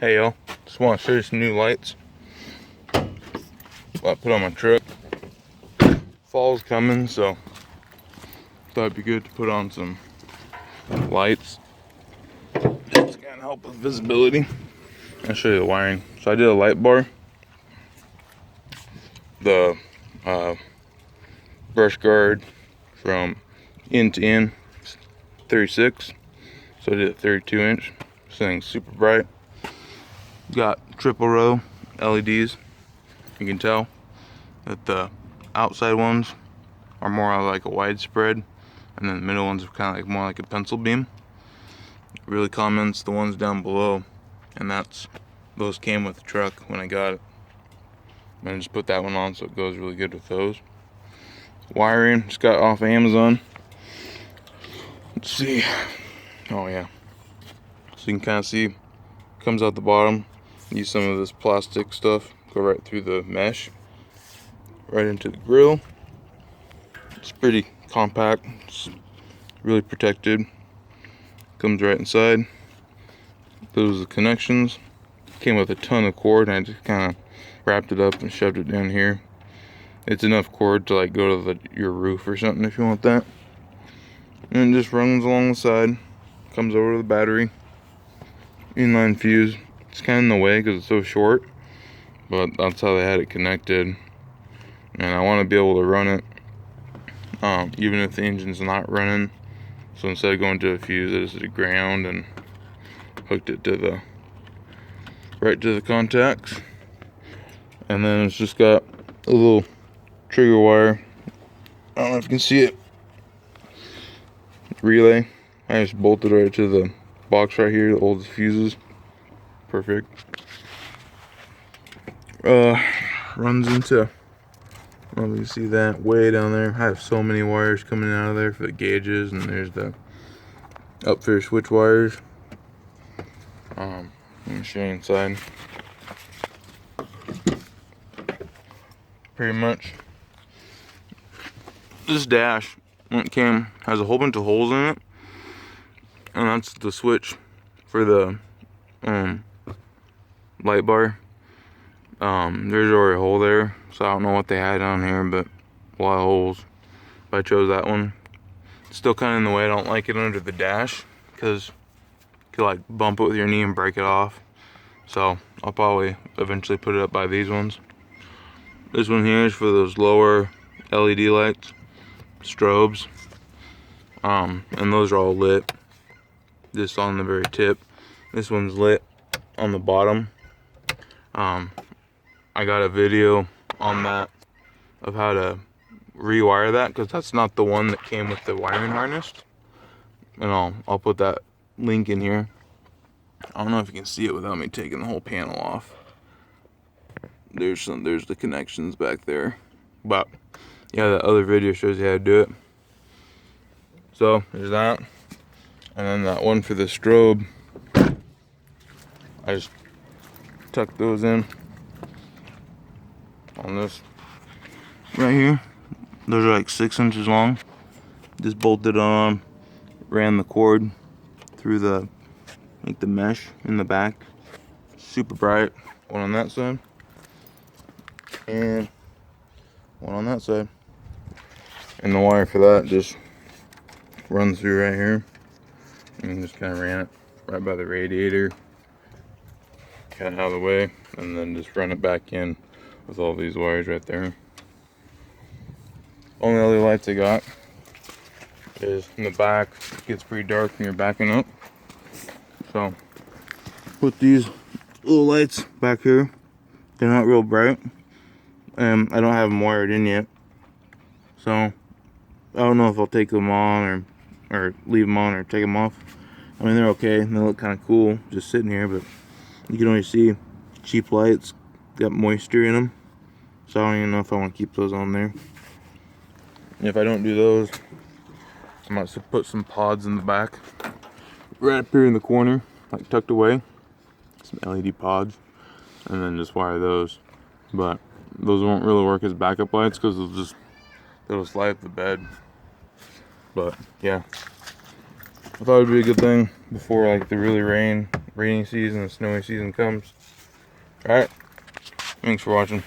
Hey y'all, just want to show you some new lights I put on my truck. Fall's coming, so thought it'd be good to put on some lights just to kind of help with visibility. I'll show you the wiring. So I did a light bar, the brush guard from end to end, 36, so I did a 32 inch. This thing's super bright. Got triple row LEDs. You can tell that the outside ones are more like a widespread, and then the middle ones are kind of like more like a pencil beam. It really comments the ones down below, and those came with the truck when I got it. And I just put that one on, so it goes really good with those. Wiring just got off Amazon. Let's see. Oh yeah. So you can kind of see, comes out the bottom. Use some of this plastic stuff, go right through the mesh, right into the grill. It's pretty compact, it's really protected. Comes right inside. Those are the connections. Came with a ton of cord, and I just kind of wrapped it up and shoved it down here. It's enough cord to like go to your roof or something if you want that. And it just runs along the side. Comes over to the battery. Inline fuse. It's kind of in the way because it's so short, but that's how they had it connected. And I want to be able to run it even if the engine's not running. So instead of going to a fuse, I just did ground and hooked it to right to the contacts. And then it's just got a little trigger wire. I don't know if you can see it. Relay. I just bolted right to the box right here that holds the fuses. Perfect. Runs into, I don't know if you can see that way down there. I have so many wires coming out of there for the gauges, and there's the upfitter switch wires. Let me show you inside. Pretty much this dash, when it came, has a whole bunch of holes in it, and that's the switch for the light bar. There's already a hole there, so I don't know what they had on here, but a lot of holes. But I chose that one. It's still kind of in the way. I don't like it under the dash because you could like bump it with your knee and break it off. So I'll probably eventually put it up by these ones. This one here is for those lower LED lights, strobes, and those are all lit. Just on the very tip. This one's lit on the bottom. I got a video on that of how to rewire that, because that's not the one that came with the wiring harness. And I'll put that link in here. I don't know if you can see it without me taking the whole panel off. There's the connections back there. But yeah, that other video shows you how to do it. So there's that. And then that one for the strobe, I just tucked those in on this right here. Those are like 6 inches long. Just bolted on, ran the cord through the mesh in the back. Super bright. One on that side and one on that side. And the wire for that just runs through right here, and just kind of ran it right by the radiator, kind of out of the way, and then just run it back in with all these wires right there. Only other lights I got is in the back. It gets pretty dark when you're backing up, so put these little lights back here. They're not real bright, and I don't have them wired in yet, so I don't know if I'll take them on or leave them on or take them off. I mean, they're okay, and they look kind of cool just sitting here, but you can always see cheap lights got moisture in them, so I don't even know if I want to keep those on there. And if I don't do those, I might put some pods in the back, right up here in the corner, like tucked away, some LED pods, and then just wire those. But those won't really work as backup lights because they'll just light up the bed. But yeah, I thought it'd be a good thing before like the really rain rainy season and snowy season comes. Alright, thanks for watching.